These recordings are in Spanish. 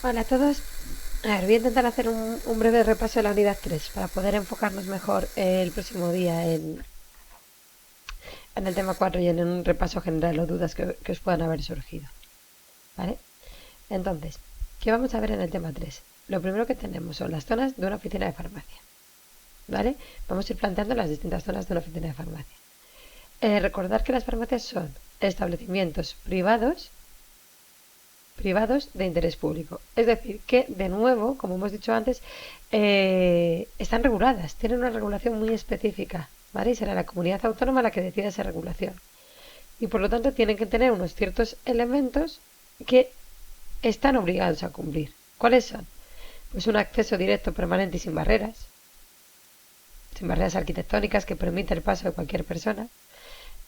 Hola a todos. A ver, voy a intentar hacer un breve repaso de la unidad 3 para poder enfocarnos mejor el próximo día en el tema 4 y en un repaso general o dudas que os puedan haber surgido. ¿Vale? Entonces, ¿qué vamos a ver en el tema 3? Lo primero que tenemos son las zonas de una oficina de farmacia. ¿Vale? Vamos a ir planteando las distintas zonas de una oficina de farmacia. Recordar que las farmacias son establecimientos privados de interés público. Es decir, que de nuevo, como hemos dicho antes, están reguladas, tienen una regulación muy específica, ¿vale? Y será la comunidad autónoma la que decida esa regulación. Y por lo tanto tienen que tener unos ciertos elementos que están obligados a cumplir. ¿Cuáles son? Pues un acceso directo, permanente y sin barreras arquitectónicas que permite el paso de cualquier persona.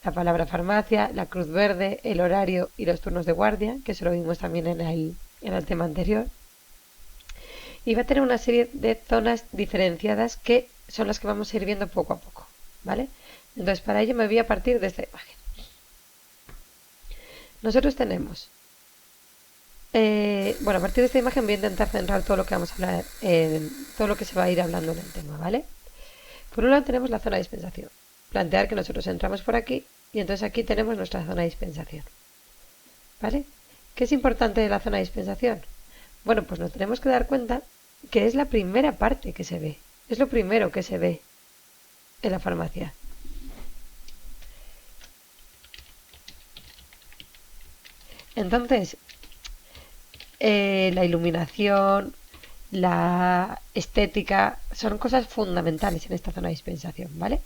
La palabra farmacia, la cruz verde, el horario y los turnos de guardia, que eso lo vimos también en el tema anterior. Y va a tener una serie de zonas diferenciadas que son las que vamos a ir viendo poco a poco, ¿vale? Entonces, para ello me voy a partir de esta imagen. Nosotros tenemos, bueno, a partir de esta imagen voy a intentar centrar todo lo que vamos a hablar, todo lo que se va a ir hablando en el tema, ¿vale? Por un lado tenemos la zona de dispensación. Plantear que nosotros entramos por aquí y entonces aquí tenemos nuestra zona de dispensación. ¿Vale? ¿Qué es importante de la zona de dispensación? Bueno, pues nos tenemos que dar cuenta que es la primera parte que se ve. Es lo primero que se ve en la farmacia. Entonces, la iluminación, la estética, son cosas fundamentales en esta zona de dispensación, ¿vale?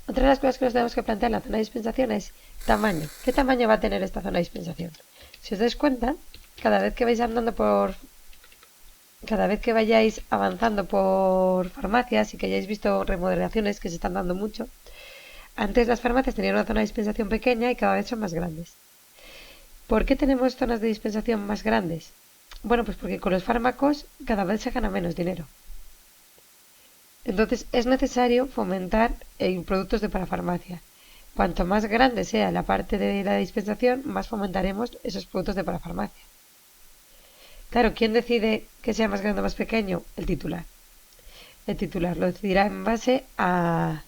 Otra de las cosas que nos tenemos que plantear en la zona de dispensación es tamaño. ¿Qué tamaño va a tener esta zona de dispensación? Si os dais cuenta, cada vez que vayáis avanzando por farmacias y que hayáis visto remodelaciones que se están dando mucho, antes las farmacias tenían una zona de dispensación pequeña y cada vez son más grandes. ¿Por qué tenemos zonas de dispensación más grandes? Bueno, pues porque con los fármacos cada vez se gana menos dinero. Entonces es necesario fomentar productos de parafarmacia. Cuanto más grande sea la parte de la dispensación, más fomentaremos esos productos de parafarmacia. Claro, ¿quién decide que sea más grande o más pequeño? El titular. El titular lo decidirá en base a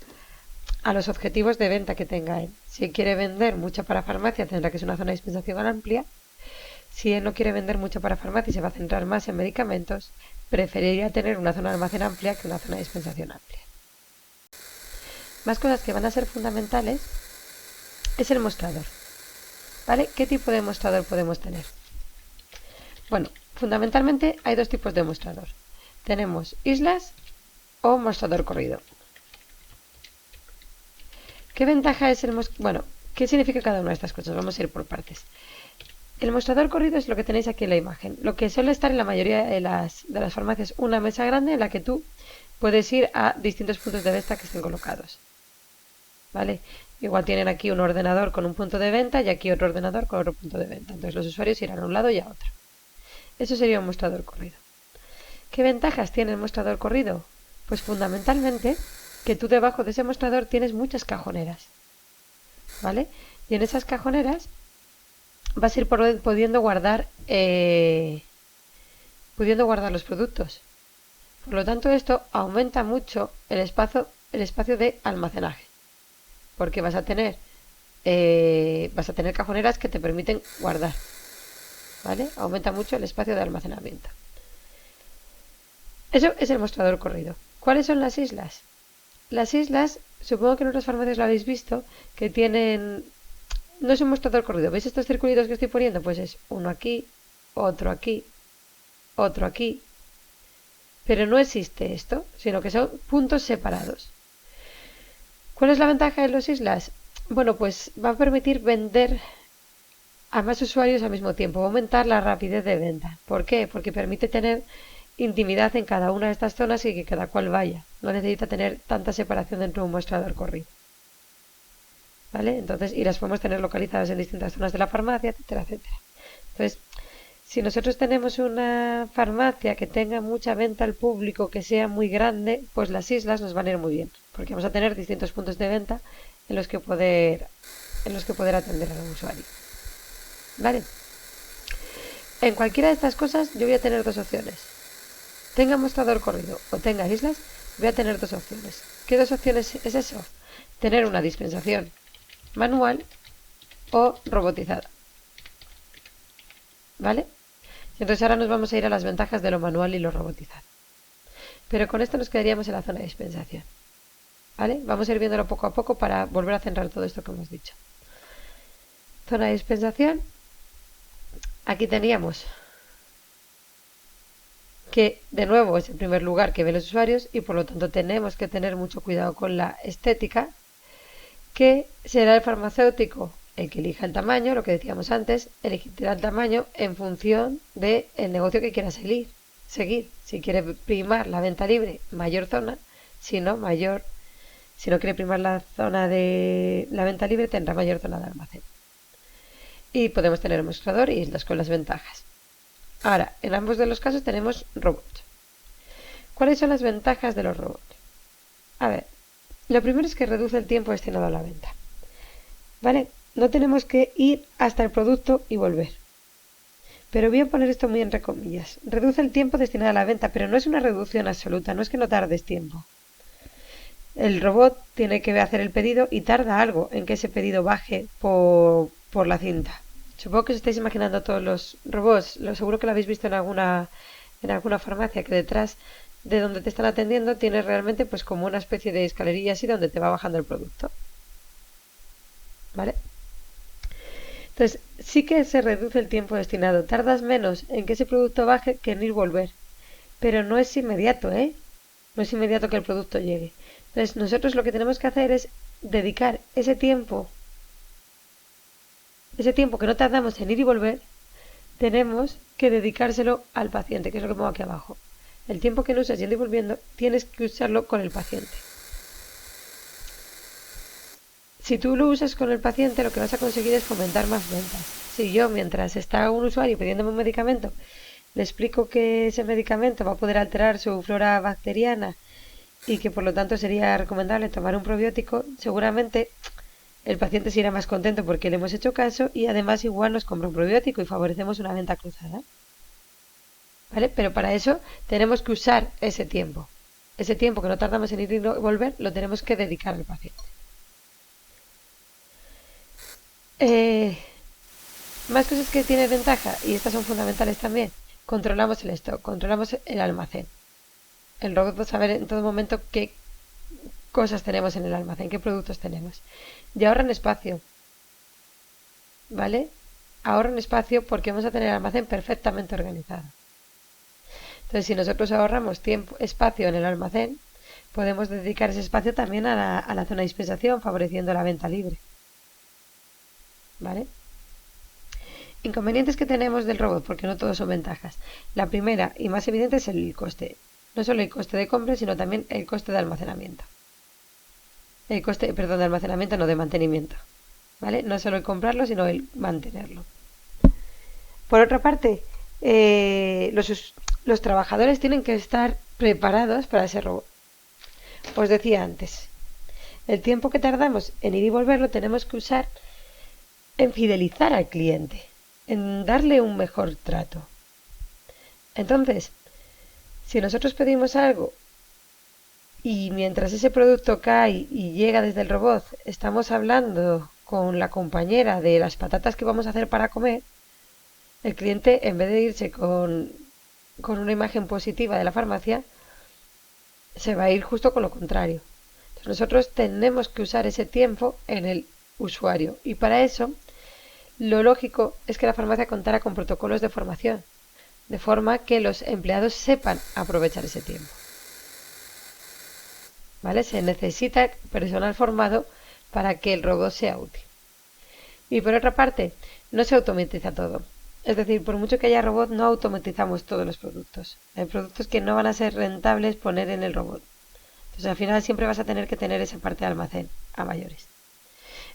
los objetivos de venta que tenga él. Si quiere vender mucha parafarmacia, tendrá que ser una zona de dispensación amplia. Si él no quiere vender mucha parafarmacia y se va a centrar más en medicamentos, preferiría tener una zona de almacén amplia que una zona de dispensación amplia. Más cosas que van a ser fundamentales es el mostrador. ¿Vale? ¿Qué tipo de mostrador podemos tener? Bueno, fundamentalmente hay dos tipos de mostrador. Tenemos islas o mostrador corrido. ¿Qué ventaja es el mostrador? Bueno, ¿qué significa cada una de estas cosas? Vamos a ir por partes. El mostrador corrido es lo que tenéis aquí en la imagen. Lo que suele estar en la mayoría de las farmacias, una mesa grande en la que tú puedes ir a distintos puntos de venta que estén colocados. ¿Vale? Igual tienen aquí un ordenador con un punto de venta y aquí otro ordenador con otro punto de venta. Entonces los usuarios irán a un lado y a otro. Eso sería un mostrador corrido. ¿Qué ventajas tiene el mostrador corrido? Pues fundamentalmente que tú debajo de ese mostrador tienes muchas cajoneras. ¿Vale? Y en esas cajoneras vas a ir pudiendo guardar los productos. Por lo tanto, esto aumenta mucho el espacio de almacenaje. Porque vas a tener cajoneras que te permiten guardar. ¿Vale? Aumenta mucho el espacio de almacenamiento. Eso es el mostrador corrido. ¿Cuáles son las islas? Las islas, supongo que en otras farmacias lo habéis visto, que tienen... No es un mostrador corrido. ¿Veis estos circulitos que estoy poniendo? Pues es uno aquí, otro aquí, otro aquí. Pero no existe esto, sino que son puntos separados. ¿Cuál es la ventaja de las islas? Bueno, pues va a permitir vender a más usuarios al mismo tiempo, va a aumentar la rapidez de venta. ¿Por qué? Porque permite tener intimidad en cada una de estas zonas y que cada cual vaya. No necesita tener tanta separación dentro de un mostrador corrido. ¿Vale? Entonces, y las podemos tener localizadas en distintas zonas de la farmacia, etcétera, etcétera. Entonces, si nosotros tenemos una farmacia que tenga mucha venta al público, que sea muy grande, pues las islas nos van a ir muy bien, porque vamos a tener distintos puntos de venta en los que poder atender al usuario. ¿Vale? En cualquiera de estas cosas yo voy a tener dos opciones. Tenga mostrador corrido o tenga islas, voy a tener dos opciones. ¿Qué dos opciones es eso? Tener una dispensación manual o robotizada. ¿Vale? Entonces ahora nos vamos a ir a las ventajas de lo manual y lo robotizado. Pero con esto nos quedaríamos en la zona de dispensación. ¿Vale? Vamos a ir viéndolo poco a poco para volver a centrar todo esto que hemos dicho. Zona de dispensación. Aquí teníamos que de nuevo es el primer lugar que ven los usuarios y por lo tanto tenemos que tener mucho cuidado con la estética, que será el farmacéutico el que elija el tamaño, lo que decíamos antes, elegirá el tamaño en función del negocio que quiera seguir. Si quiere primar la venta libre, mayor zona, si no quiere primar la zona de la venta libre, tendrá mayor zona de almacén. Y podemos tener el mostrador y islas con las ventajas. Ahora, en ambos de los casos tenemos robots. ¿Cuáles son las ventajas de los robots? A ver, lo primero es que reduce el tiempo destinado a la venta. ¿Vale? No tenemos que ir hasta el producto y volver. Pero voy a poner esto muy entre comillas. Reduce el tiempo destinado a la venta, pero no es una reducción absoluta, no es que no tardes tiempo. El robot tiene que hacer el pedido y tarda algo en que ese pedido baje por la cinta. Supongo que os estáis imaginando todos los robots, lo seguro que lo habéis visto en alguna farmacia, que detrás de donde te están atendiendo tienes realmente pues como una especie de escalerilla así donde te va bajando el producto. ¿Vale? Entonces, sí que se reduce el tiempo destinado. Tardas menos en que ese producto baje que en ir volver. Pero no es inmediato, ¿eh? No es inmediato que el producto llegue. Entonces, nosotros lo que tenemos que hacer es dedicar ese tiempo que no tardamos en ir y volver, tenemos que dedicárselo al paciente, que es lo que pongo aquí abajo. El tiempo que no usas yendo y volviendo, tienes que usarlo con el paciente. Si tú lo usas con el paciente, lo que vas a conseguir es fomentar más ventas. Si yo, mientras está un usuario pidiéndome un medicamento, le explico que ese medicamento va a poder alterar su flora bacteriana y que por lo tanto sería recomendable tomar un probiótico, seguramente el paciente se irá más contento porque le hemos hecho caso y además igual nos compra un probiótico y favorecemos una venta cruzada. ¿Vale? Pero para eso tenemos que usar ese tiempo. Ese tiempo que no tardamos en ir y volver lo tenemos que dedicar al paciente. Más cosas que tiene ventaja, y estas son fundamentales también. Controlamos el stock, controlamos el almacén. El robot va a saber en todo momento qué cosas tenemos en el almacén, qué productos tenemos. Y ahorran espacio. ¿Vale? Ahorran espacio porque vamos a tener el almacén perfectamente organizado. Entonces, si nosotros ahorramos espacio en el almacén, podemos dedicar ese espacio también a la zona de dispensación, favoreciendo la venta libre. ¿Vale? Inconvenientes que tenemos del robot, porque no todos son ventajas. La primera y más evidente es el coste. No solo el coste de compra, sino también el coste de almacenamiento. El coste, perdón, de almacenamiento, no de mantenimiento. ¿Vale? No solo el comprarlo, sino el mantenerlo. Por otra parte, los trabajadores tienen que estar preparados para ese robot. Os decía antes, el tiempo que tardamos en ir y volver lo tenemos que usar en fidelizar al cliente, en darle un mejor trato. Entonces, si nosotros pedimos algo y mientras ese producto cae y llega desde el robot, estamos hablando con la compañera de las patatas que vamos a hacer para comer, el cliente, en vez de irse con una imagen positiva de la farmacia, se va a ir justo con lo contrario. Entonces nosotros tenemos que usar ese tiempo en el usuario y para eso lo lógico es que la farmacia contara con protocolos de formación, de forma que los empleados sepan aprovechar ese tiempo. ¿Vale? Se necesita personal formado para que el robot sea útil. Y por otra parte, no se automatiza todo. Es decir, por mucho que haya robot, no automatizamos todos los productos. Hay productos que no van a ser rentables poner en el robot. Entonces, al final siempre vas a tener que tener esa parte de almacén a mayores.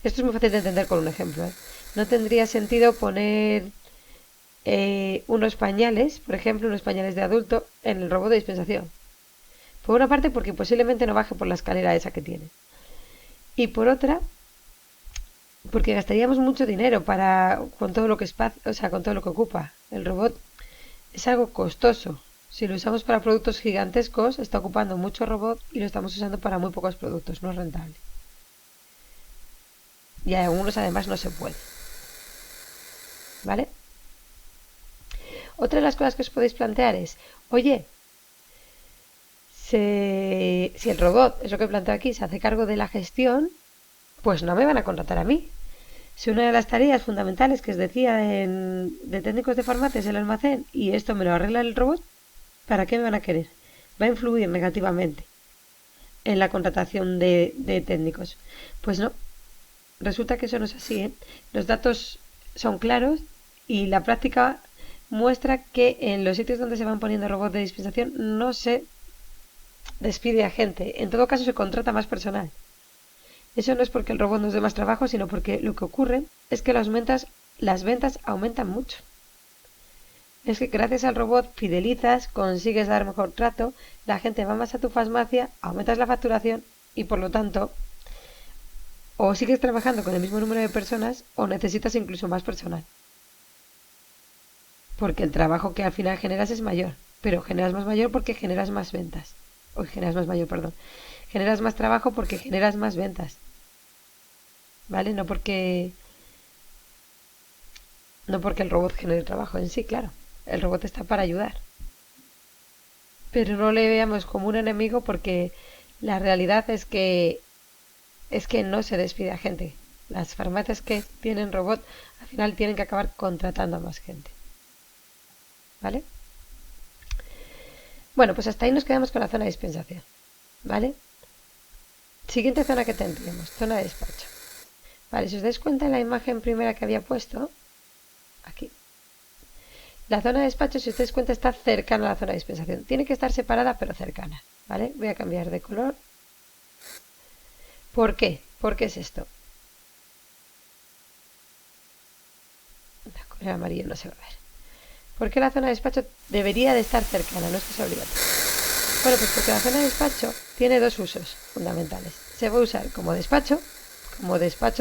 Esto es muy fácil de entender con un ejemplo. No tendría sentido poner unos pañales, por ejemplo, unos pañales de adulto, en el robot de dispensación. Por una parte, porque posiblemente no baje por la escalera esa que tiene. Y por otra, porque gastaríamos mucho dinero con todo lo que o sea, con todo lo que ocupa. El robot es algo costoso. Si lo usamos para productos gigantescos, está ocupando mucho robot y lo estamos usando para muy pocos productos, no es rentable. Y algunos además no se puede. ¿Vale? Otra de las cosas que os podéis plantear es, oye, si el robot, es lo que planteo aquí, se hace cargo de la gestión, pues no me van a contratar a mí. Si una de las tareas fundamentales que os decía de técnicos de farmacia es el almacén y esto me lo arregla el robot, ¿para qué me van a querer? Va a influir negativamente en la contratación de técnicos. Pues no, resulta que eso no es así, ¿eh? Los datos son claros y la práctica muestra que en los sitios donde se van poniendo robots de dispensación no se despide a gente. En todo caso se contrata más personal. Eso no es porque el robot nos dé más trabajo, sino porque lo que ocurre es que las ventas aumentan mucho. Es que gracias al robot fidelizas, consigues dar mejor trato, la gente va más a tu farmacia, aumentas la facturación y por lo tanto o sigues trabajando con el mismo número de personas o necesitas incluso más personal. Porque el trabajo que al final generas es mayor, pero generas más mayor porque generas más ventas. O generas más mayor, perdón. Generas más trabajo porque generas más ventas. ¿Vale? No porque el robot genere trabajo en sí, claro. El robot está para ayudar. Pero no le veamos como un enemigo porque la realidad es que no se despide a gente. Las farmacias que tienen robot al final tienen que acabar contratando a más gente. ¿Vale? Bueno, pues hasta ahí nos quedamos con la zona de dispensación. ¿Vale? Siguiente zona que tendríamos, zona de despacho. Vale, si os dais cuenta en la imagen primera que había puesto, aquí, la zona de despacho, si os dais cuenta, está cercana a la zona de dispensación. Tiene que estar separada, pero cercana. ¿Vale? Voy a cambiar de color. ¿Por qué? ¿Por qué es esto? Con el amarillo no se va a ver. ¿Por qué la zona de despacho debería de estar cercana? No es que sea obligatorio. Bueno, pues porque la zona de despacho tiene dos usos fundamentales. Se va a usar como despacho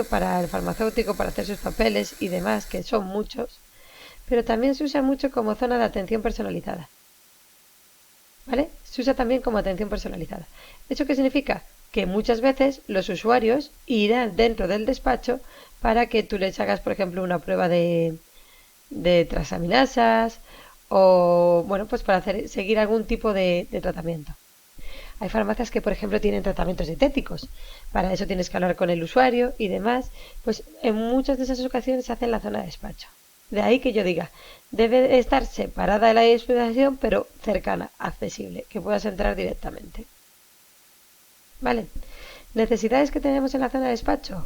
para el farmacéutico, para hacer sus papeles y demás, que son muchos, pero también se usa mucho como zona de atención personalizada. ¿Vale? Se usa también como atención personalizada. ¿Eso qué significa? Que muchas veces los usuarios irán dentro del despacho para que tú les hagas, por ejemplo, una prueba de transaminasas o, bueno, pues para seguir algún tipo de tratamiento. Hay farmacias que, por ejemplo, tienen tratamientos dietéticos. Para eso tienes que hablar con el usuario y demás. Pues en muchas de esas ocasiones se hace en la zona de despacho. De ahí que yo diga, debe estar separada de la dispensación, pero cercana, accesible, que puedas entrar directamente. ¿Vale? Necesidades que tenemos en la zona de despacho.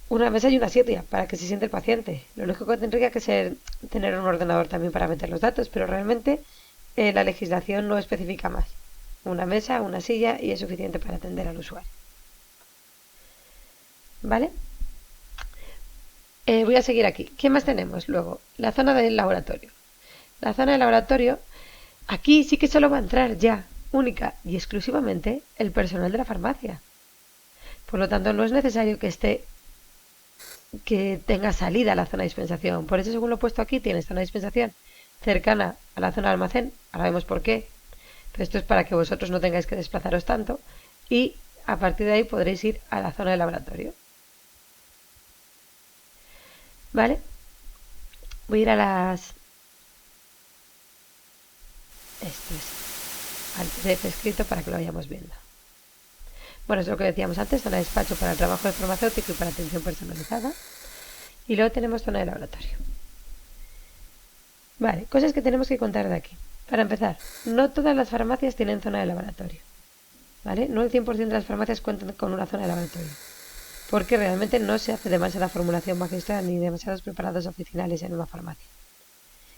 Una mesa y una silla para que se siente el paciente. Lo único que tendría que ser tener un ordenador también para meter los datos, pero realmente la legislación no especifica más. Una mesa, una silla y es suficiente para atender al usuario. ¿Vale? Voy a seguir aquí. ¿Qué más tenemos? Luego, la zona del laboratorio. La zona del laboratorio, aquí sí que solo va a entrar ya, única y exclusivamente, el personal de la farmacia. Por lo tanto, no es necesario que tenga salida a la zona de dispensación. Por eso, según lo he puesto aquí, tienes zona de dispensación cercana a la zona de almacén. Ahora vemos por qué. Pero esto es para que vosotros no tengáis que desplazaros tanto. Y a partir de ahí podréis ir a la zona de laboratorio. ¿Vale? Voy a ir a las... Esto es al PDF escrito para que lo vayamos viendo. Bueno, es lo que decíamos antes, zona de despacho para el trabajo de farmacéutico y para atención personalizada. Y luego tenemos zona de laboratorio. Vale, cosas que tenemos que contar de aquí. Para empezar, no todas las farmacias tienen zona de laboratorio. ¿Vale? No el 100% de las farmacias cuentan con una zona de laboratorio. Porque realmente no se hace demasiada formulación magistral ni demasiados preparados oficinales en una farmacia.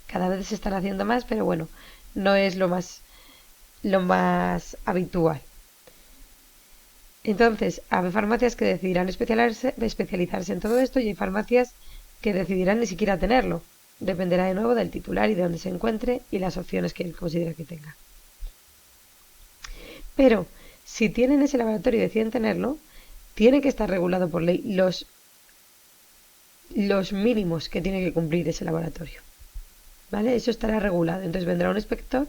Cada vez se están haciendo más, pero bueno, no es lo más habitual. Entonces, hay farmacias que decidirán especializarse en todo esto y hay farmacias que decidirán ni siquiera tenerlo. Dependerá de nuevo del titular y de dónde se encuentre y las opciones que él considera que tenga. Pero, si tienen ese laboratorio y deciden tenerlo, tiene que estar regulado por ley. Los los mínimos que tiene que cumplir ese laboratorio. ¿Vale? Eso estará regulado. Entonces vendrá un inspector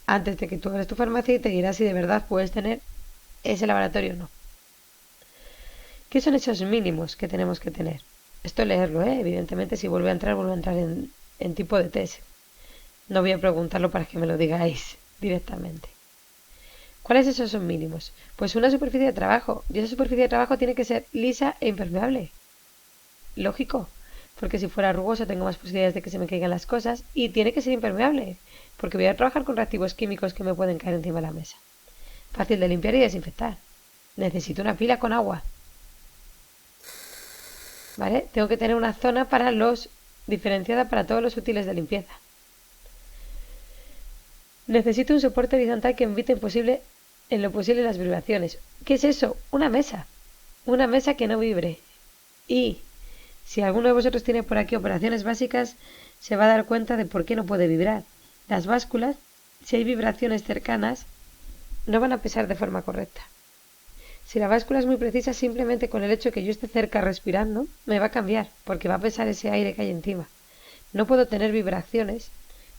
antes de que tú abras tu farmacia y te dirá si de verdad puedes tener ese laboratorio o no. ¿Qué son esos mínimos que tenemos que tener? Esto leerlo, ¿eh? Evidentemente si vuelve a entrar en tipo de test. No voy a preguntarlo para que me lo digáis directamente. ¿Cuáles esos son mínimos? Pues una superficie de trabajo. Y esa superficie de trabajo tiene que ser lisa e impermeable. Lógico, porque si fuera rugosa tengo más posibilidades de que se me caigan las cosas y tiene que ser impermeable, porque voy a trabajar con reactivos químicos que me pueden caer encima de la mesa. Fácil de limpiar y desinfectar. Necesito una pila con agua. ¿Vale? Tengo que tener una zona para los diferenciada para todos los útiles de limpieza. Necesito un soporte horizontal que evite en lo posible las vibraciones. ¿Qué es eso? Una mesa. Una mesa que no vibre. Y si alguno de vosotros tiene por aquí operaciones básicas, se va a dar cuenta de por qué no puede vibrar. Las básculas, si hay vibraciones cercanas, no van a pesar de forma correcta. Si la báscula es muy precisa, simplemente con el hecho de que yo esté cerca respirando, me va a cambiar, porque va a pesar ese aire que hay encima. No puedo tener vibraciones,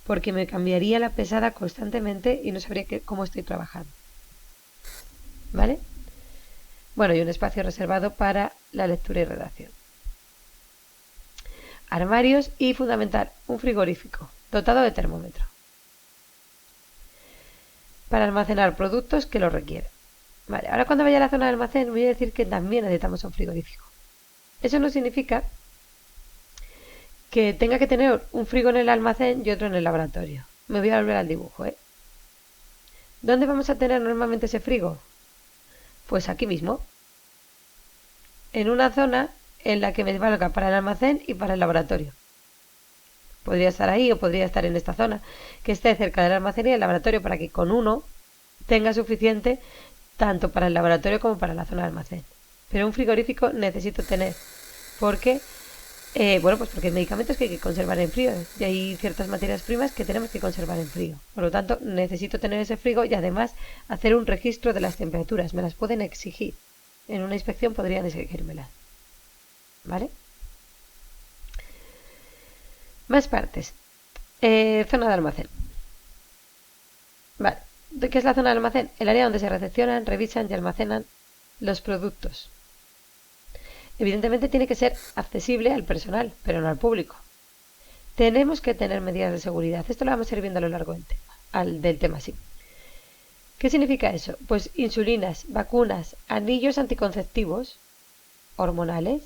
porque me cambiaría la pesada constantemente y no sabría cómo estoy trabajando. ¿Vale? Bueno, y un espacio reservado para la lectura y redacción. Armarios y, fundamental, un frigorífico, dotado de termómetro, para almacenar productos que lo requieran. Vale, ahora cuando vaya a la zona de almacén voy a decir que también necesitamos un frigorífico. Eso no significa que tenga que tener un frigo en el almacén y otro en el laboratorio. Me voy a volver al dibujo, ¿eh? ¿Dónde vamos a tener normalmente ese frigo? Pues aquí mismo, en una zona en la que me valga para el almacén y para el laboratorio. Podría estar ahí o podría estar en esta zona, que esté cerca del almacén y del laboratorio para que con uno tenga suficiente tanto para el laboratorio como para la zona de almacén. Pero un frigorífico necesito tener, porque pues porque hay medicamentos que hay que conservar en frío y hay ciertas materias primas que tenemos que conservar en frío. Por lo tanto, necesito tener ese frigo y además hacer un registro de las temperaturas. Me las pueden exigir. En una inspección podrían exigírmelas. ¿Vale? Más partes. Zona de almacén. Vale. ¿Qué es la zona de almacén? El área donde se recepcionan, revisan y almacenan los productos. Evidentemente tiene que ser accesible al personal, pero no al público. Tenemos que tener medidas de seguridad. Esto lo vamos a ir viendo a lo largo del tema, sí. ¿Qué significa eso? Pues insulinas, vacunas, anillos anticonceptivos, hormonales,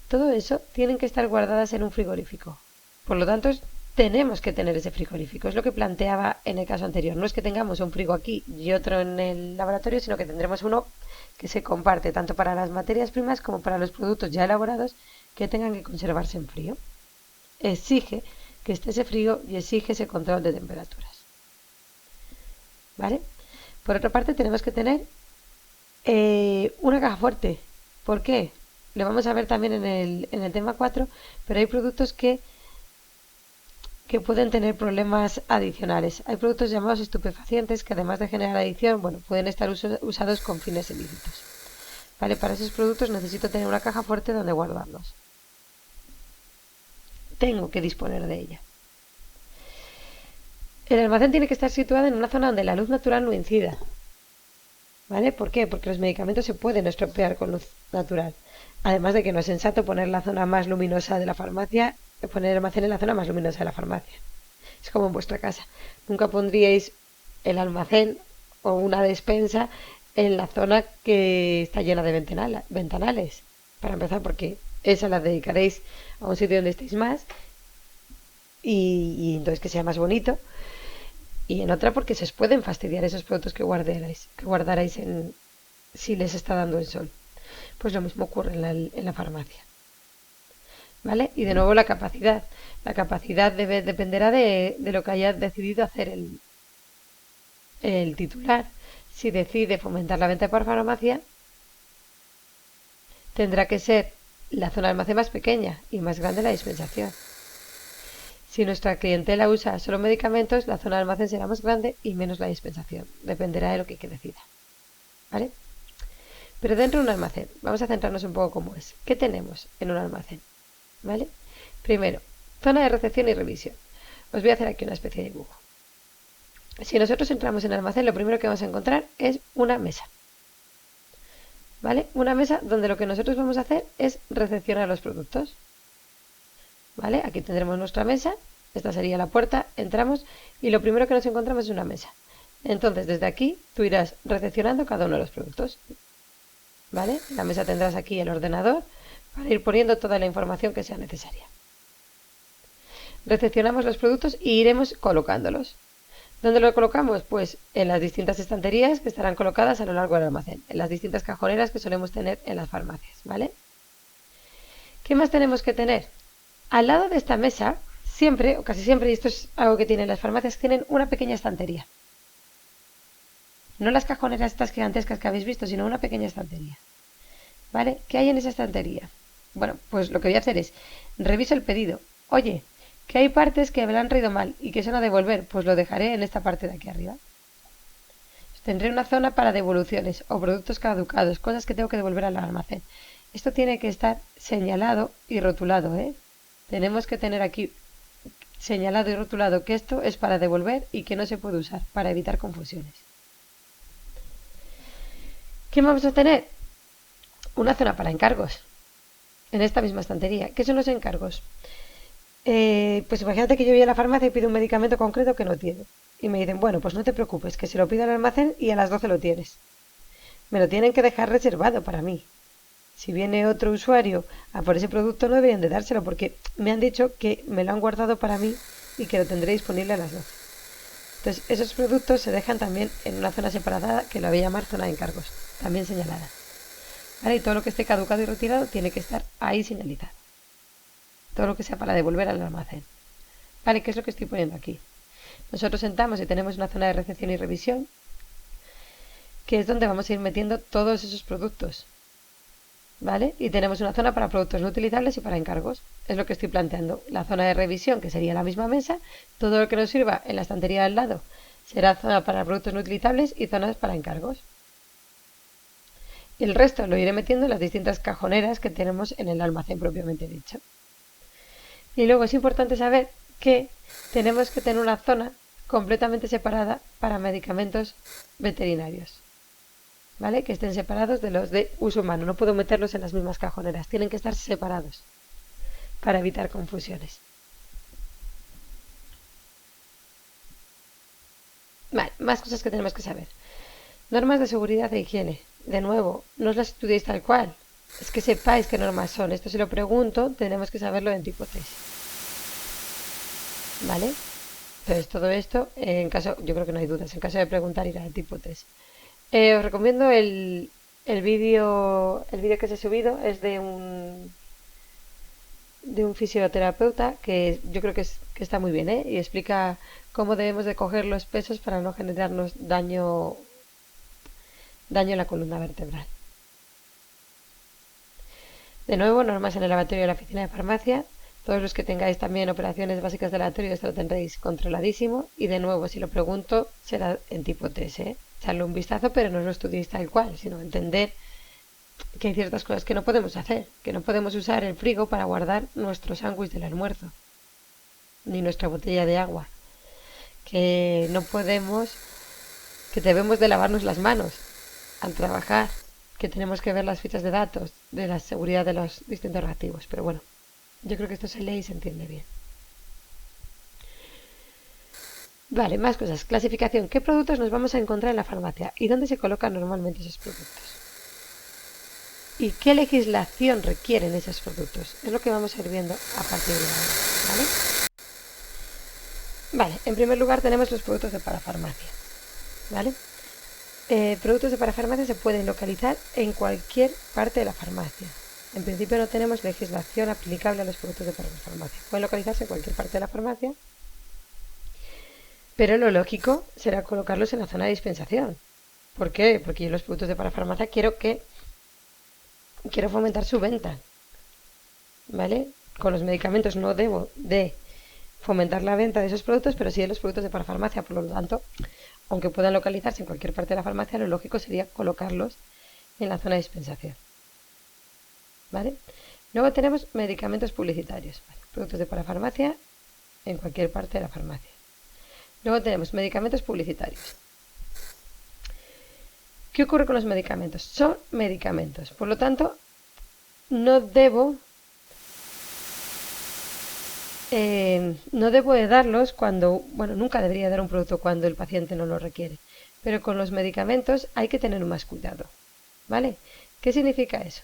todo eso tienen que estar guardadas en un frigorífico. Por lo tanto, tenemos que tener ese frigorífico. Es lo que planteaba en el caso anterior. No es que tengamos un frigo aquí y otro en el laboratorio, sino que tendremos uno que se comparte tanto para las materias primas como para los productos ya elaborados que tengan que conservarse en frío. Exige que esté ese frío y exige ese control de temperaturas. ¿Vale? Por otra parte, tenemos que tener una caja fuerte. ¿Por qué? Lo vamos a ver también en el tema 4, pero hay productos que pueden tener problemas adicionales. Hay productos llamados estupefacientes que además de generar adicción, pueden estar usados con fines ilícitos. ¿Vale? Para esos productos necesito tener una caja fuerte donde guardarlos. Tengo que disponer de ella. El almacén tiene que estar situado en una zona donde la luz natural no incida. ¿Vale? ¿Por qué? Porque los medicamentos se pueden estropear con luz natural. Además de que no es sensato poner la zona más luminosa de la farmacia, poner el almacén en la zona más luminosa de la farmacia. Es como en vuestra casa. Nunca pondríais el almacén o una despensa en la zona que está llena de ventanales. Para empezar, porque esa la dedicaréis a un sitio donde estéis más y entonces que sea más bonito. Y en otra porque se os pueden fastidiar esos productos que guardarais si les está dando el sol. Pues lo mismo ocurre en la farmacia. ¿Vale? Y de nuevo la capacidad. La capacidad dependerá de lo que haya decidido hacer el titular. Si decide fomentar la venta por farmacia, tendrá que ser la zona de almacén más pequeña y más grande la dispensación. Si nuestra clientela usa solo medicamentos, la zona de almacén será más grande y menos la dispensación. Dependerá de lo que decida. ¿Vale? Pero dentro de un almacén, vamos a centrarnos un poco cómo es. ¿Qué tenemos en un almacén? ¿vale? Primero, zona de recepción y revisión. Os voy a hacer aquí una especie de dibujo. Si nosotros entramos en el almacén, lo primero que vamos a encontrar es una mesa. ¿Vale? Una mesa donde lo que nosotros vamos a hacer es recepcionar los productos. ¿Vale? Aquí tendremos nuestra mesa, esta sería la puerta, entramos y lo primero que nos encontramos es una mesa. Entonces, desde aquí tú irás recepcionando cada uno de los productos. ¿Vale? En la mesa tendrás aquí el ordenador para ir poniendo toda la información que sea necesaria. Recepcionamos los productos y iremos colocándolos. ¿Dónde lo colocamos? Pues en las distintas estanterías que estarán colocadas a lo largo del almacén, en las distintas cajoneras que solemos tener en las farmacias, ¿vale? ¿Qué más tenemos que tener? Al lado de esta mesa, siempre, o casi siempre, y esto es algo que tienen las farmacias, tienen una pequeña estantería. No las cajoneras estas gigantescas que habéis visto, sino una pequeña estantería. ¿Vale? ¿Qué hay en esa estantería? Bueno, pues lo que voy a hacer es, reviso el pedido. Oye, que hay partes que me la han traído mal y que son a devolver, pues lo dejaré en esta parte de aquí arriba. Tendré una zona para devoluciones o productos caducados, cosas que tengo que devolver al almacén. Esto tiene que estar señalado y rotulado, ¿eh? Tenemos que tener aquí señalado y rotulado que esto es para devolver y que no se puede usar, para evitar confusiones. ¿Qué vamos a tener? Una zona para encargos, en esta misma estantería. ¿Qué son los encargos? Pues imagínate que yo voy a la farmacia y pido un medicamento concreto que no tiene. Y me dicen, bueno, pues no te preocupes, que se lo pido al almacén y a las 12 lo tienes. Me lo tienen que dejar reservado para mí. Si viene otro usuario a por ese producto no deberían de dárselo porque me han dicho que me lo han guardado para mí y que lo tendré disponible a las 12. Entonces esos productos se dejan también en una zona separada que la voy a llamar zona de encargos, también señalada. ¿Vale? Y todo lo que esté caducado y retirado tiene que estar ahí señalizado. Todo lo que sea para devolver al almacén. ¿Vale? ¿Qué es lo que estoy poniendo aquí? Nosotros sentamos y tenemos una zona de recepción y revisión, que es donde vamos a ir metiendo todos esos productos. ¿Vale? Y tenemos una zona para productos no utilizables y para encargos. Es lo que estoy planteando. La zona de revisión, que sería la misma mesa, todo lo que nos sirva en la estantería al lado será zona para productos no utilizables y zonas para encargos. Y el resto lo iré metiendo en las distintas cajoneras que tenemos en el almacén propiamente dicho. Y luego es importante saber que tenemos que tener una zona completamente separada para medicamentos veterinarios. ¿Vale? Que estén separados de los de uso humano. No puedo meterlos en las mismas cajoneras. Tienen que estar separados para evitar confusiones. Vale, más cosas que tenemos que saber. Normas de seguridad e higiene. De nuevo, no os las estudiéis tal cual. Es que sepáis qué normas son. Esto si lo pregunto, tenemos que saberlo en tipo 3. ¿Vale? Entonces todo esto, en caso, yo creo que no hay dudas, en caso de preguntar irá al tipo 3. Os recomiendo el vídeo que os he subido, es de un fisioterapeuta que yo creo que está muy bien, ¿eh? Y explica cómo debemos de coger los pesos para no generarnos daño en la columna vertebral. De nuevo, normas en el lavatorio de la oficina de farmacia. Todos los que tengáis también operaciones básicas de lavatorio, esto lo tendréis controladísimo. Y de nuevo, si lo pregunto, será en tipo 3, ¿eh? Echarle un vistazo, pero no lo estudiéis tal cual, sino entender que hay ciertas cosas que no podemos hacer, que no podemos usar el frigo para guardar nuestro sándwich del almuerzo, ni nuestra botella de agua, que no podemos, que debemos de lavarnos las manos al trabajar, que tenemos que ver las fichas de datos de la seguridad de los distintos reactivos, pero bueno, yo creo que esto se lee y se entiende bien. Vale, más cosas. Clasificación. ¿Qué productos nos vamos a encontrar en la farmacia? ¿Y dónde se colocan normalmente esos productos? ¿Y qué legislación requieren esos productos? Es lo que vamos a ir viendo a partir de ahora. ¿Vale? Vale, en primer lugar tenemos los productos de parafarmacia. ¿Vale? Productos de parafarmacia se pueden localizar en cualquier parte de la farmacia. En principio no tenemos legislación aplicable a los productos de parafarmacia. Pueden localizarse en cualquier parte de la farmacia. Pero lo lógico será colocarlos en la zona de dispensación. ¿Por qué? Porque yo los productos de parafarmacia quiero fomentar su venta. ¿Vale? Con los medicamentos no debo de fomentar la venta de esos productos, pero sí de los productos de parafarmacia. Por lo tanto, aunque puedan localizarse en cualquier parte de la farmacia, lo lógico sería colocarlos en la zona de dispensación. ¿Vale? Luego tenemos medicamentos publicitarios, ¿vale? Productos de parafarmacia en cualquier parte de la farmacia. Luego tenemos medicamentos publicitarios. ¿Qué ocurre con los medicamentos? Son medicamentos, por lo tanto, no debo de darlos cuando, bueno, nunca debería dar un producto cuando el paciente no lo requiere, pero con los medicamentos hay que tener más cuidado, ¿vale? ¿Qué significa eso?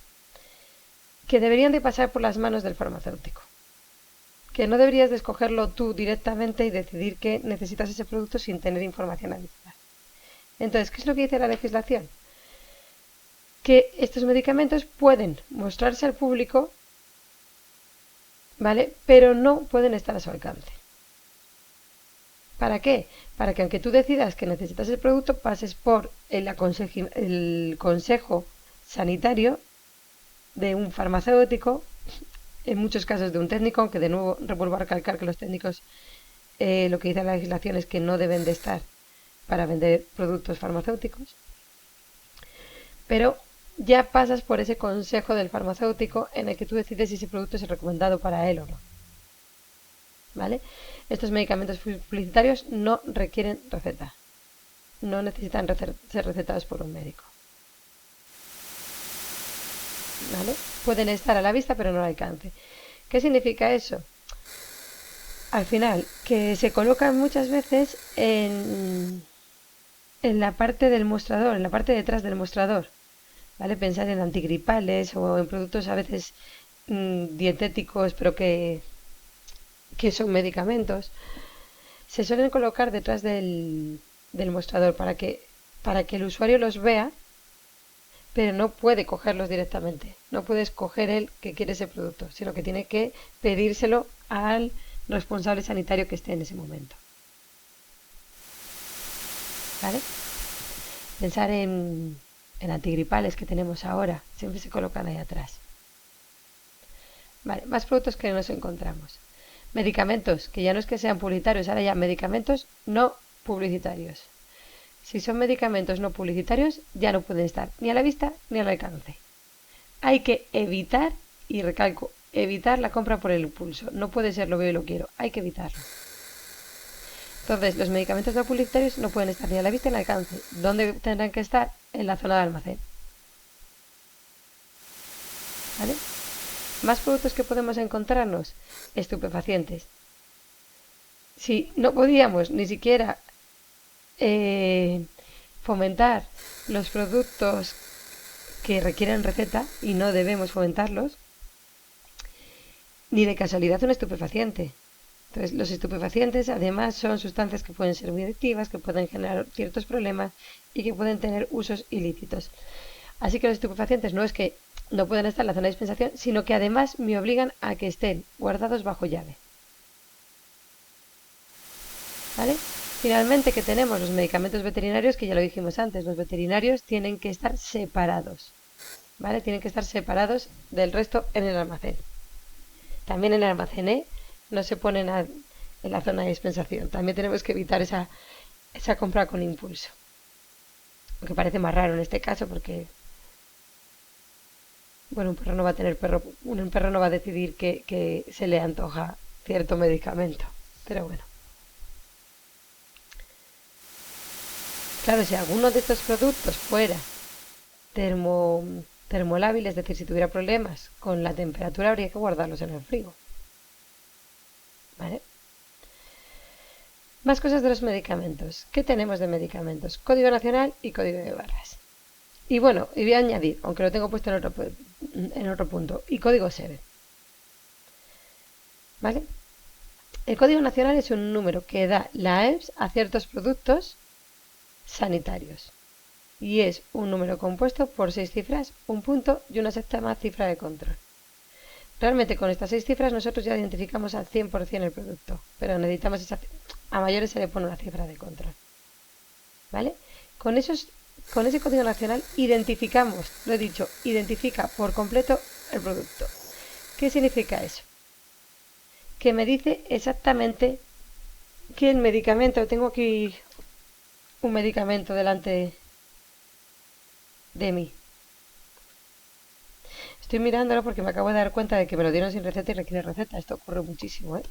Que deberían de pasar por las manos del farmacéutico, que no deberías de escogerlo tú directamente y decidir que necesitas ese producto sin tener información adicional. Entonces, ¿qué es lo que dice la legislación? Que estos medicamentos pueden mostrarse al público, ¿vale? Pero no pueden estar a su alcance. ¿Para qué? Para que aunque tú decidas que necesitas el producto, pases por el consejo sanitario de un farmacéutico, en muchos casos de un técnico, aunque de nuevo vuelvo a recalcar que los técnicos lo que dice la legislación es que no deben de estar para vender productos farmacéuticos, pero ya pasas por ese consejo del farmacéutico en el que tú decides si ese producto es recomendado para él o no. ¿Vale? Estos medicamentos publicitarios no requieren receta, no necesitan ser recetados por un médico. ¿Vale? Pueden estar a la vista pero no al alcance. ¿Qué significa eso? Al final, que se colocan muchas veces en la parte del mostrador, en la parte de detrás del mostrador. ¿Vale? Pensar en antigripales o en productos a veces dietéticos pero que son medicamentos. Se suelen colocar detrás del mostrador para que el usuario los vea, pero no puede cogerlos directamente. No puede escoger él que quiere ese producto, sino que tiene que pedírselo al responsable sanitario que esté en ese momento. ¿Vale? Pensar en antigripales que tenemos ahora, siempre se colocan ahí atrás. Vale, más productos que nos encontramos. Medicamentos, que ya no es que sean publicitarios, ahora ya medicamentos no publicitarios. Si son medicamentos no publicitarios, ya no pueden estar ni a la vista ni al alcance. Hay que evitar, y recalco, evitar la compra por el impulso. No puede ser lo veo y lo quiero, hay que evitarlo. Entonces, los medicamentos no publicitarios no pueden estar ni a la vista ni al alcance. ¿Dónde tendrán que estar? En la zona de almacén. ¿Vale? Más productos que podemos encontrarnos, estupefacientes. Si no podíamos ni siquiera fomentar los productos que requieren receta, y no debemos fomentarlos, ni de casualidad un estupefaciente. Entonces, los estupefacientes además son sustancias que pueden ser muy adictivas, que pueden generar ciertos problemas y que pueden tener usos ilícitos. Así que los estupefacientes no es que no puedan estar en la zona de dispensación, sino que además me obligan a que estén guardados bajo llave. ¿Vale? Finalmente, que tenemos los medicamentos veterinarios, que ya lo dijimos antes, los veterinarios tienen que estar separados, ¿vale? Tienen que estar separados del resto en el almacén. También en el almacén no se ponen en la zona de dispensación. También tenemos que evitar esa compra con impulso. Aunque parece más raro en este caso porque, bueno, un perro no va a decidir que se le antoja cierto medicamento. Pero bueno. Claro, si alguno de estos productos fuera termolábil, es decir, si tuviera problemas con la temperatura, habría que guardarlos en el frigo. ¿Vale? Más cosas de los medicamentos. ¿Qué tenemos de medicamentos? Código nacional y código de barras. Y bueno, y voy a añadir, aunque lo tengo puesto en otro punto, y código SEBE. ¿Vale? El código nacional es un número que da la AEMS a ciertos productos sanitarios. Y es un número compuesto por 6 cifras, un punto y una séptima cifra de control. Realmente con estas 6 cifras nosotros ya identificamos al 100% el producto, pero necesitamos a mayores se le pone una cifra de control. ¿Vale? Con ese código nacional identificamos, lo he dicho, identifica por completo el producto. ¿Qué significa eso? Que me dice exactamente que el medicamento, tengo aquí un medicamento delante de mí. Estoy mirándolo porque me acabo de dar cuenta de que me lo dieron sin receta y requiere receta. Esto ocurre muchísimo, ¿eh?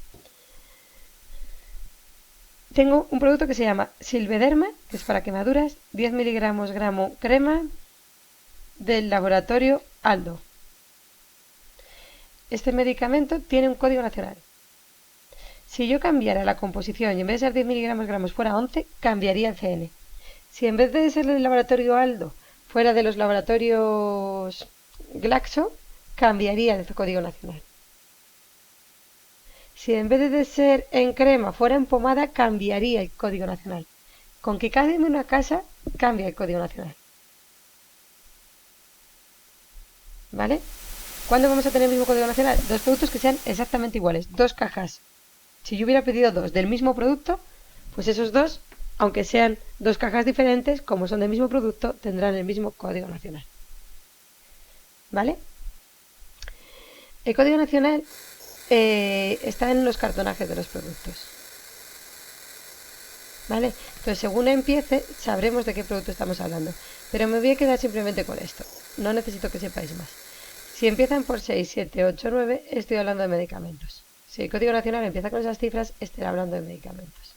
Tengo un producto que se llama Silvederma, que es para quemaduras, 10 miligramos gramo crema del laboratorio Aldo. Este medicamento tiene un código nacional. Si yo cambiara la composición y en vez de ser 10 miligramos gramos fuera 11, cambiaría el CN. Si en vez de ser del laboratorio Aldo fuera de los laboratorios Glaxo, cambiaría el código nacional. Si en vez de ser en crema fuera en pomada, cambiaría el código nacional. Con que cada una casa cambia el código nacional. ¿Vale? ¿Cuándo vamos a tener el mismo código nacional? Dos productos que sean exactamente iguales. Dos cajas. Si yo hubiera pedido dos del mismo producto, pues esos dos, aunque sean dos cajas diferentes, como son del mismo producto, tendrán el mismo código nacional. ¿Vale? El código nacional está en los cartonajes de los productos. ¿Vale? Entonces, según empiece, sabremos de qué producto estamos hablando. Pero me voy a quedar simplemente con esto. No necesito que sepáis más. Si empiezan por 6, 7, 8, 9, estoy hablando de medicamentos. Si el código nacional empieza con esas cifras, estaré hablando de medicamentos.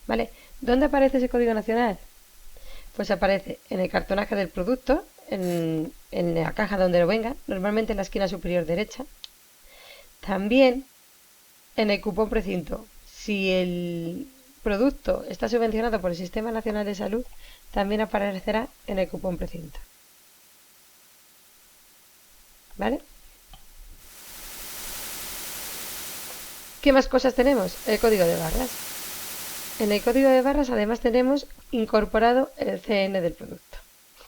¿Vale? ¿Dónde aparece ese código nacional? Pues aparece en el cartonaje del producto, en la caja donde lo venga, normalmente en la esquina superior derecha. También en el cupón precinto. Si el producto está subvencionado por el Sistema Nacional de Salud, también aparecerá en el cupón precinto. ¿Vale? ¿Qué más cosas tenemos? El código de barras. En el código de barras además tenemos incorporado el CN del producto.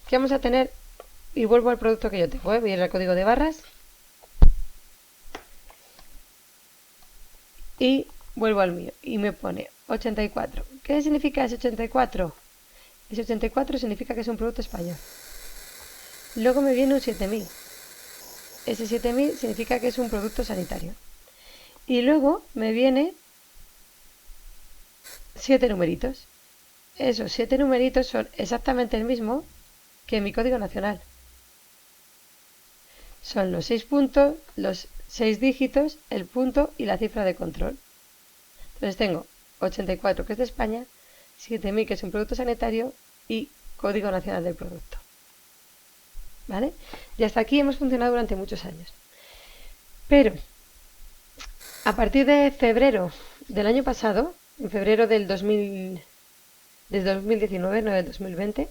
¿Qué vamos a tener? Y vuelvo al producto que yo tengo. Voy a ir al código de barras. Y vuelvo al mío. Y me pone 84. ¿Qué significa ese 84? Ese 84 significa que es un producto español. Luego me viene un 7000. Ese 7000 significa que es un producto sanitario. Y luego me viene 7 numeritos. Esos 7 numeritos son exactamente el mismo que mi código nacional. Son los 6 puntos, los 6 dígitos, el punto y la cifra de control. Entonces tengo 84 que es de España, 7000 que es un producto sanitario y código nacional del producto. ¿Vale? Y hasta aquí hemos funcionado durante muchos años. Pero a partir de febrero del año pasado, en febrero del 2019, no del 2020,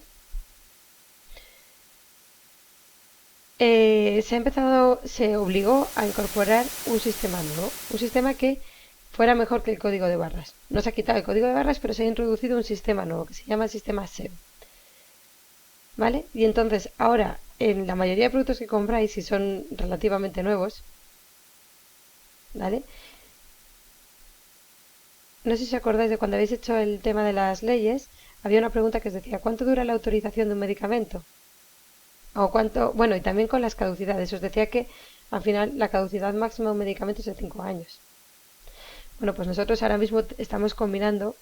se obligó a incorporar un sistema nuevo, un sistema que fuera mejor que el código de barras. No se ha quitado el código de barras, pero se ha introducido un sistema nuevo que se llama el sistema SEB. ¿Vale? Y entonces ahora en la mayoría de productos que compráis, si son relativamente nuevos, ¿vale? No sé si os acordáis de cuando habéis hecho el tema de las leyes, había una pregunta que os decía, ¿cuánto dura la autorización de un medicamento? O cuánto, bueno, y también con las caducidades. Os decía que al final la caducidad máxima de un medicamento es de 5 años. Bueno, pues nosotros ahora mismo estamos combinando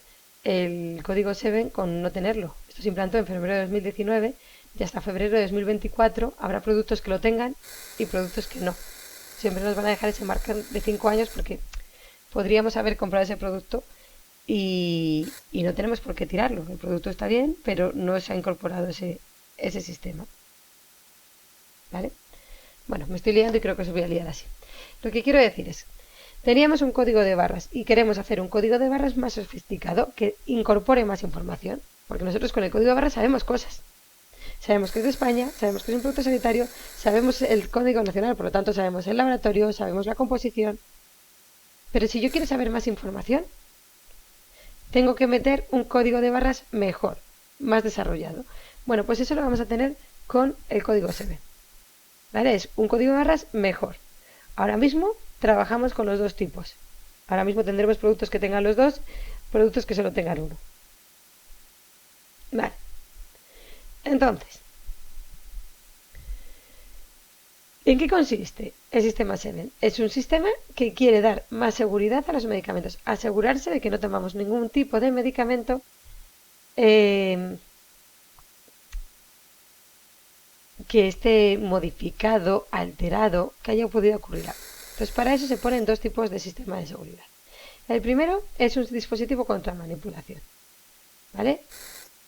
el código 7 con no tenerlo. Esto se implantó en febrero de 2019 y hasta febrero de 2024 habrá productos que lo tengan y productos que no. Siempre nos van a dejar ese margen de 5 años porque podríamos haber comprado ese producto y no tenemos por qué tirarlo. El producto está bien, pero no se ha incorporado ese sistema. ¿Vale? Bueno, me estoy liando y creo que os voy a liar así. Lo que quiero decir es, teníamos un código de barras y queremos hacer un código de barras más sofisticado que incorpore más información. Porque nosotros con el código de barras sabemos cosas. Sabemos que es de España, sabemos que es un producto sanitario, sabemos el código nacional, por lo tanto sabemos el laboratorio, sabemos la composición. Pero si yo quiero saber más información, tengo que meter un código de barras mejor, más desarrollado. Bueno, pues eso lo vamos a tener con el código SEB. ¿Vale? Es un código de barras mejor. Ahora mismo trabajamos con los dos tipos. Ahora mismo tendremos productos que tengan los dos, productos que solo tengan uno. Vale. Entonces, ¿en qué consiste el sistema 7? Es un sistema que quiere dar más seguridad a los medicamentos, asegurarse de que no tomamos ningún tipo de medicamento que esté modificado, alterado, que haya podido ocurrir algo. Entonces, para eso se ponen dos tipos de sistema de seguridad. El primero es un dispositivo contra manipulación. ¿Vale?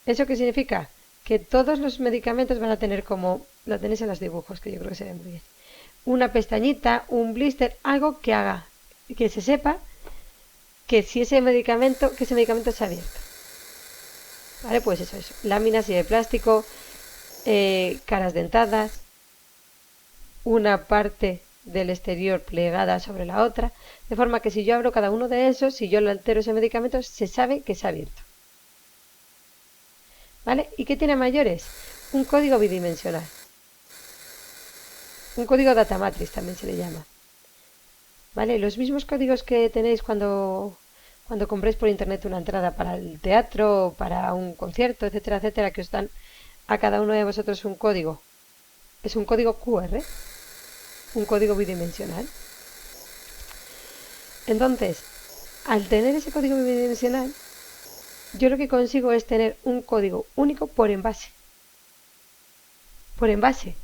¿Eso qué significa? Que todos los medicamentos van a tener, como lo tenéis en los dibujos, que yo creo que se ve muy bien, una pestañita, un blister, algo que haga, que se sepa que si ese medicamento está abierto. ¿Vale? Pues eso es. Láminas y de plástico, caras dentadas, una parte del exterior plegada sobre la otra, de forma que si yo abro cada uno de esos, si yo lo altero ese medicamento, se sabe que está abierto. ¿Vale? ¿Y qué tiene mayores? Un código bidimensional. Un código data matrix también se le llama. ¿Vale? Los mismos códigos que tenéis cuando compréis por internet una entrada para el teatro, para un concierto, etcétera, etcétera, que os dan a cada uno de vosotros un código. Es un código QR, un código bidimensional. Entonces, al tener ese código bidimensional, yo lo que consigo es tener un código único por envase. Por envase.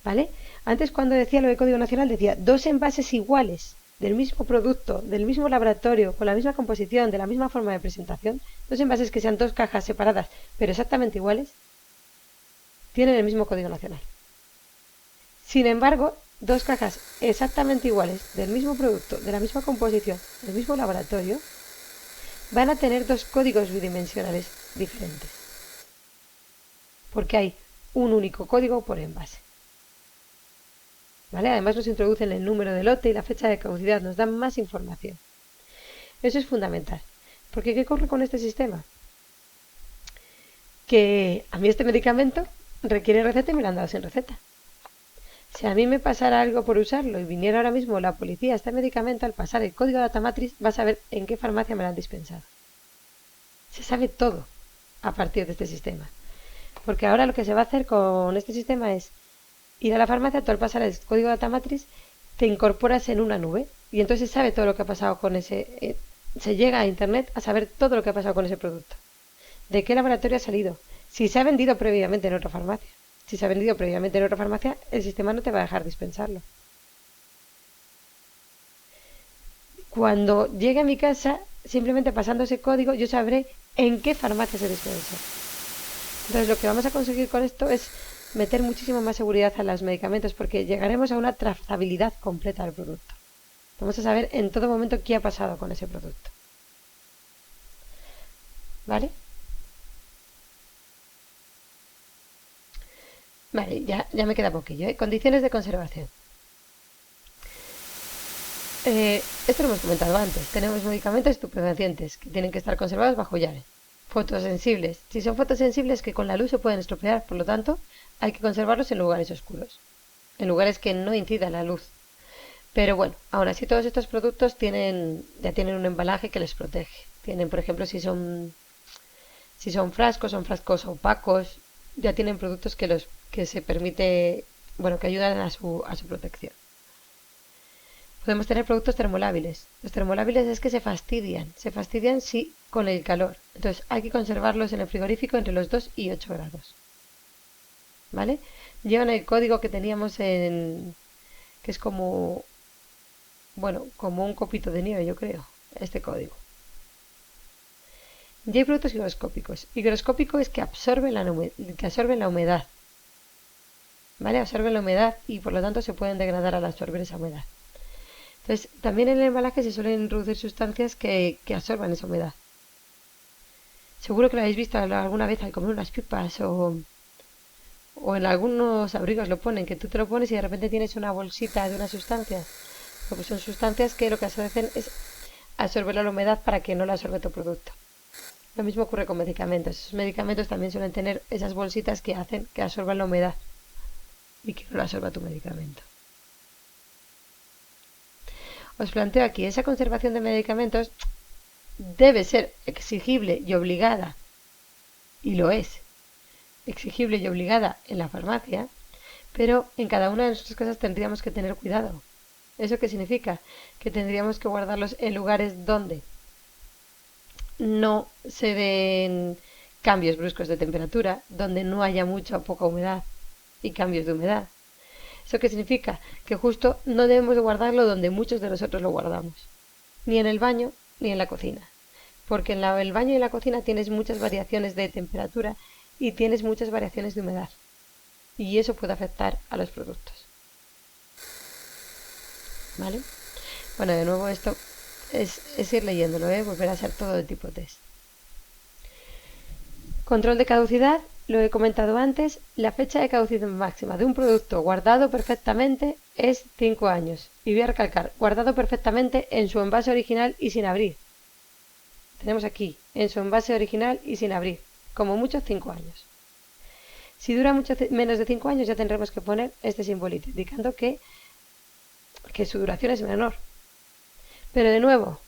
¿Vale? Antes, cuando decía lo de código nacional, decía 2 envases iguales del mismo producto, del mismo laboratorio, con la misma composición, de la misma forma de presentación, 2 envases que sean 2 cajas separadas, pero exactamente iguales, tienen el mismo código nacional. Sin embargo, 2 cajas exactamente iguales del mismo producto, de la misma composición, del mismo laboratorio, van a tener 2 códigos bidimensionales diferentes. Porque hay un único código por envase. ¿Vale? Además nos introducen el número de lote y la fecha de caducidad, nos dan más información. Eso es fundamental. Porque ¿qué ocurre con este sistema? Que a mí este medicamento requiere receta y me lo han dado sin receta. Si a mí me pasara algo por usarlo y viniera ahora mismo la policía a este medicamento, al pasar el código data matrix, va a saber en qué farmacia me lo han dispensado. Se sabe todo a partir de este sistema. Porque ahora lo que se va a hacer con este sistema es ir a la farmacia, tú al pasar el código data matrix te incorporas en una nube y entonces se sabe todo lo que ha pasado con ese, se llega a internet a saber todo lo que ha pasado con ese producto, de qué laboratorio ha salido, si se ha vendido previamente en otra farmacia. Si se ha vendido previamente en otra farmacia, el sistema no te va a dejar dispensarlo. Cuando llegue a mi casa, simplemente pasando ese código, yo sabré en qué farmacia se dispensa. Entonces lo que vamos a conseguir con esto es meter muchísimo más seguridad a los medicamentos porque llegaremos a una trazabilidad completa del producto. Vamos a saber en todo momento qué ha pasado con ese producto. ¿Vale? Vale, ya me queda poquillo, ¿eh? Condiciones de conservación. Esto lo hemos comentado antes. Tenemos medicamentos estupefacientes que tienen que estar conservados bajo llave. Fotosensibles. Si son fotosensibles que con la luz se pueden estropear, por lo tanto, hay que conservarlos en lugares oscuros, en lugares que no incida la luz. Pero bueno, aún así todos estos productos ya tienen un embalaje que les protege. Tienen, por ejemplo, si son son frascos opacos, ya tienen productos que se permite, bueno, que ayudan a su protección. Podemos tener productos termolábiles. Los termolábiles es que se fastidian sí con el calor. Entonces hay que conservarlos en el frigorífico entre los 2 y 8 grados. ¿Vale? Llevan el código que teníamos que es como, bueno, como un copito de nieve, yo creo, este código. Y hay productos higroscópicos. Higroscópico es que absorben la humedad. ¿Vale? Absorben la humedad y por lo tanto se pueden degradar al absorber esa humedad. Entonces, también en el embalaje se suelen introducir sustancias que absorban esa humedad. Seguro que lo habéis visto alguna vez al comer unas pipas o en algunos abrigos lo ponen, que tú te lo pones y de repente tienes una bolsita de unas sustancias. Pues son sustancias que lo que hacen es absorber la humedad para que no la absorba tu producto. Lo mismo ocurre con medicamentos. Esos medicamentos también suelen tener esas bolsitas que hacen que absorban la humedad y que no la absorba tu medicamento. Os planteo aquí, esa conservación de medicamentos debe ser exigible y obligada, y lo es, exigible y obligada en la farmacia, pero en cada una de nuestras casas tendríamos que tener cuidado. ¿Eso qué significa? Que tendríamos que guardarlos en lugares donde no se den cambios bruscos de temperatura, donde no haya mucha o poca humedad, y cambios de humedad. ¿Eso qué significa? Que justo no debemos de guardarlo donde muchos de nosotros lo guardamos, ni en el baño ni en la cocina, porque en el baño y en la cocina tienes muchas variaciones de temperatura y tienes muchas variaciones de humedad, y eso puede afectar a los productos. ¿Vale? Bueno, de nuevo esto es ir leyéndolo, volver a ser todo de tipo test. Control de caducidad, lo he comentado antes, la fecha de caducidad máxima de un producto guardado perfectamente es 5 años. Y voy a recalcar, guardado perfectamente en su envase original y sin abrir. Tenemos aquí, en su envase original y sin abrir, como mucho 5 años. Si dura menos de 5 años ya tendremos que poner este simbolito, indicando que su duración es menor. Pero de nuevo,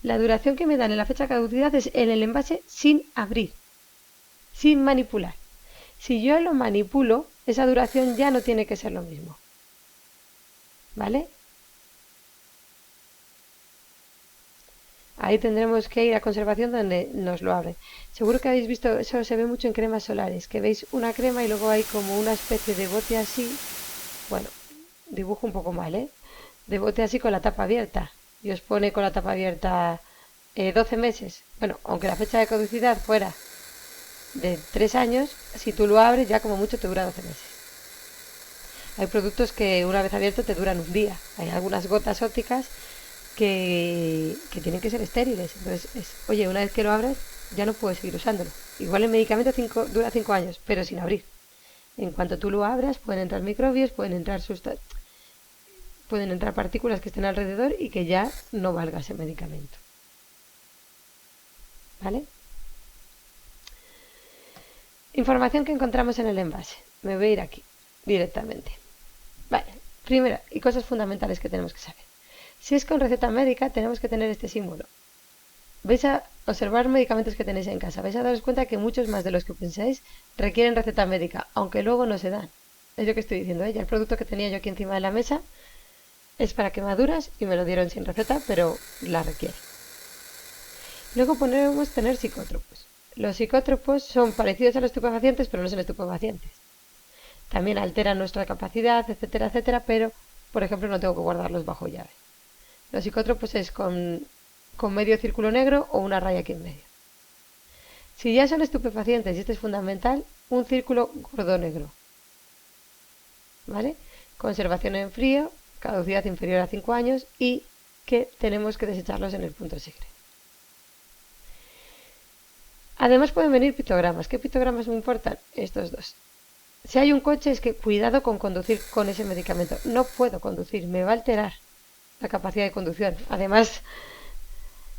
la duración que me dan en la fecha de caducidad es en el envase sin abrir, sin manipular. Si yo lo manipulo, esa duración ya no tiene que ser lo mismo. ¿Vale? Ahí tendremos que ir a conservación donde nos lo abre. Seguro que habéis visto, eso se ve mucho en cremas solares, que veis una crema y luego hay como una especie de bote así. Bueno, dibujo un poco mal, de bote así con la tapa abierta. Y os pone con la tapa abierta 12 meses. Bueno, aunque la fecha de caducidad fuera de 3 años, si tú lo abres ya como mucho te dura 12 meses. Hay productos que una vez abierto te duran un día. Hay algunas gotas ópticas que tienen que ser estériles. Entonces, oye, una vez que lo abres ya no puedes seguir usándolo. Igual el medicamento dura 5 años, pero sin abrir. En cuanto tú lo abras, pueden entrar microbios, pueden entrar partículas que estén alrededor y que ya no valga ese medicamento. ¿Vale? Información que encontramos en el envase. Me voy a ir aquí directamente. Vale, primero, y cosas fundamentales que tenemos que saber. Si es con receta médica, tenemos que tener este símbolo. Vais a observar medicamentos que tenéis en casa. Vais a daros cuenta que muchos más de los que pensáis requieren receta médica, aunque luego no se dan. Es lo que estoy diciendo. Ya el producto que tenía yo aquí encima de la mesa es para quemaduras y me lo dieron sin receta, pero la requiere. Luego podemos tener psicótropos. Los psicótropos son parecidos a los estupefacientes, pero no son estupefacientes. También alteran nuestra capacidad, etcétera, etcétera, pero, por ejemplo, no tengo que guardarlos bajo llave. Los psicótropos es con medio círculo negro o una raya aquí en medio. Si ya son estupefacientes, y esto es fundamental, un círculo gordo negro. ¿Vale? Conservación en frío, caducidad inferior a 5 años y que tenemos que desecharlos en el punto segre. Además pueden venir pictogramas. ¿Qué pictogramas me importan? Estos dos. Si hay un coche es que cuidado con conducir con ese medicamento. No puedo conducir, me va a alterar la capacidad de conducción. Además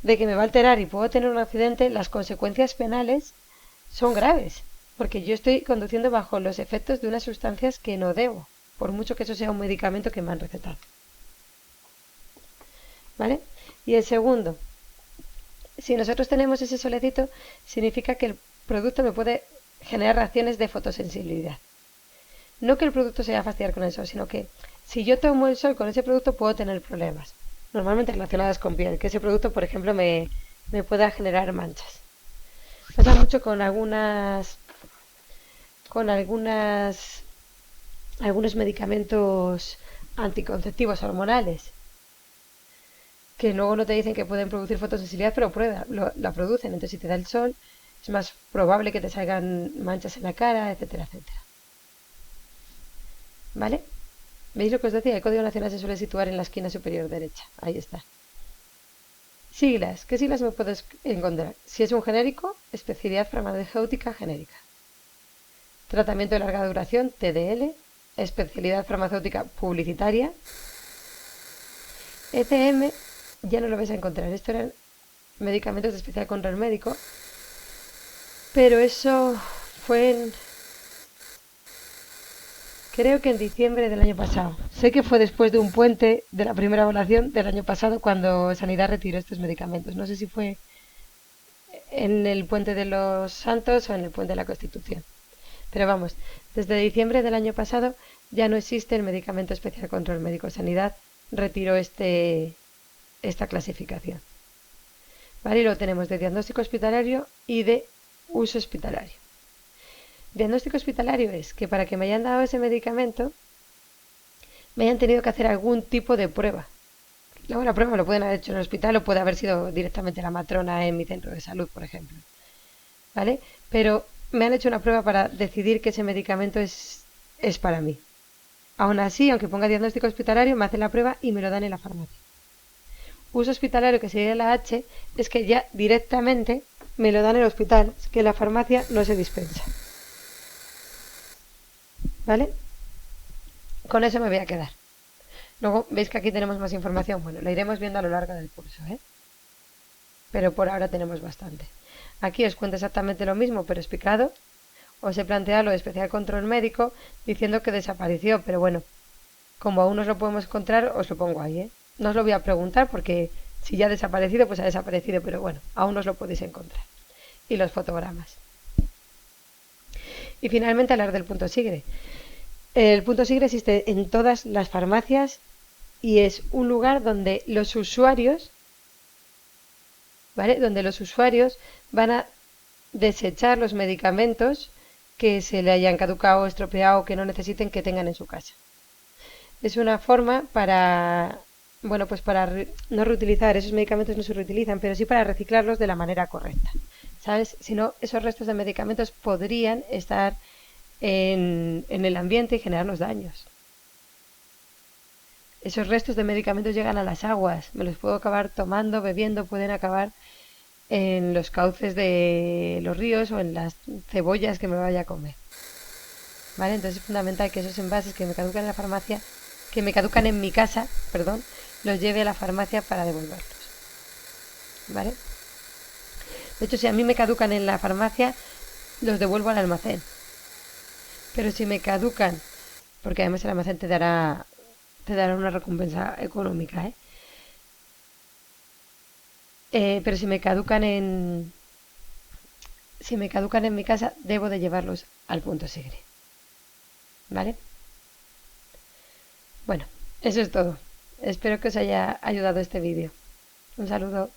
de que me va a alterar y puedo tener un accidente, las consecuencias penales son graves, porque yo estoy conduciendo bajo los efectos de unas sustancias que no debo, por mucho que eso sea un medicamento que me han recetado. ¿Vale? Y el segundo, si nosotros tenemos ese solecito, significa que el producto me puede generar reacciones de fotosensibilidad. No que el producto se vaya a fastidiar con el sol, sino que si yo tomo el sol con ese producto puedo tener problemas, normalmente relacionadas con piel, que ese producto, por ejemplo, me pueda generar manchas. Pasa mucho con algunos medicamentos anticonceptivos hormonales, que luego no te dicen que pueden producir fotosensibilidad, pero la producen. Entonces, si te da el sol, es más probable que te salgan manchas en la cara, etcétera, etcétera. ¿Vale? ¿Veis lo que os decía? El Código Nacional se suele situar en la esquina superior derecha. Ahí está. Siglas. ¿Qué siglas me puedes encontrar? Si es un genérico, especialidad farmacéutica genérica. Tratamiento de larga duración, TDL. Especialidad farmacéutica publicitaria. ECM, ya no lo vais a encontrar. Esto eran medicamentos de especial control médico. Pero eso fue creo que en diciembre del año pasado. Sé que fue después de un puente de la primera evaluación del año pasado cuando Sanidad retiró estos medicamentos. No sé si fue en el puente de los Santos o en el puente de la Constitución. Pero vamos, desde diciembre del año pasado ya no existe el medicamento especial control médico. Sanidad retiró esta clasificación. ¿Vale? Y lo tenemos de diagnóstico hospitalario y de uso hospitalario. Diagnóstico hospitalario es que para que me hayan dado ese medicamento me hayan tenido que hacer algún tipo de prueba. Luego la prueba me lo pueden haber hecho en el hospital o puede haber sido directamente la matrona en mi centro de salud, por ejemplo. ¿Vale? Pero me han hecho una prueba para decidir que ese medicamento es para mí. Aún así, aunque ponga diagnóstico hospitalario, me hacen la prueba y me lo dan en la farmacia. Uso hospitalario, que sería la H, es que ya directamente me lo dan en el hospital, es que en la farmacia no se dispensa. ¿Vale? Con eso me voy a quedar. Luego veis que aquí tenemos más información. Bueno, la iremos viendo a lo largo del curso, ¿eh? Pero por ahora tenemos bastante. Aquí os cuento exactamente lo mismo, pero explicado. Os he planteado lo de especial control médico diciendo que desapareció, pero bueno, como aún no os lo podemos encontrar, os lo pongo ahí, ¿eh? No os lo voy a preguntar porque si ya ha desaparecido, pues ha desaparecido, pero bueno, aún no os lo podéis encontrar. Y los fotogramas. Y finalmente hablar del punto SIGRE. El punto SIGRE existe en todas las farmacias y es un lugar donde los usuarios, ¿vale? Donde los usuarios van a desechar los medicamentos que se le hayan caducado, estropeado o que no necesiten que tengan en su casa. Es una forma para, bueno, pues para no reutilizar, esos medicamentos no se reutilizan, pero sí para reciclarlos de la manera correcta, ¿sabes? Si no, esos restos de medicamentos podrían estar en el ambiente y generarnos daños. Esos restos de medicamentos llegan a las aguas, me los puedo acabar tomando, bebiendo, pueden acabar en los cauces de los ríos o en las cebollas que me vaya a comer. ¿Vale? Entonces es fundamental que esos envases que me caducan en la farmacia, que me caducan en mi casa, perdón, los lleve a la farmacia para devolverlos. ¿Vale? De hecho, si a mí me caducan en la farmacia, los devuelvo al almacén. Pero si me caducan, porque además el almacén te dará una recompensa económica, ¿eh? Pero si me caducan en mi casa, debo de llevarlos al punto SIGRE. ¿Vale? Bueno, eso es todo. Espero que os haya ayudado este vídeo. Un saludo.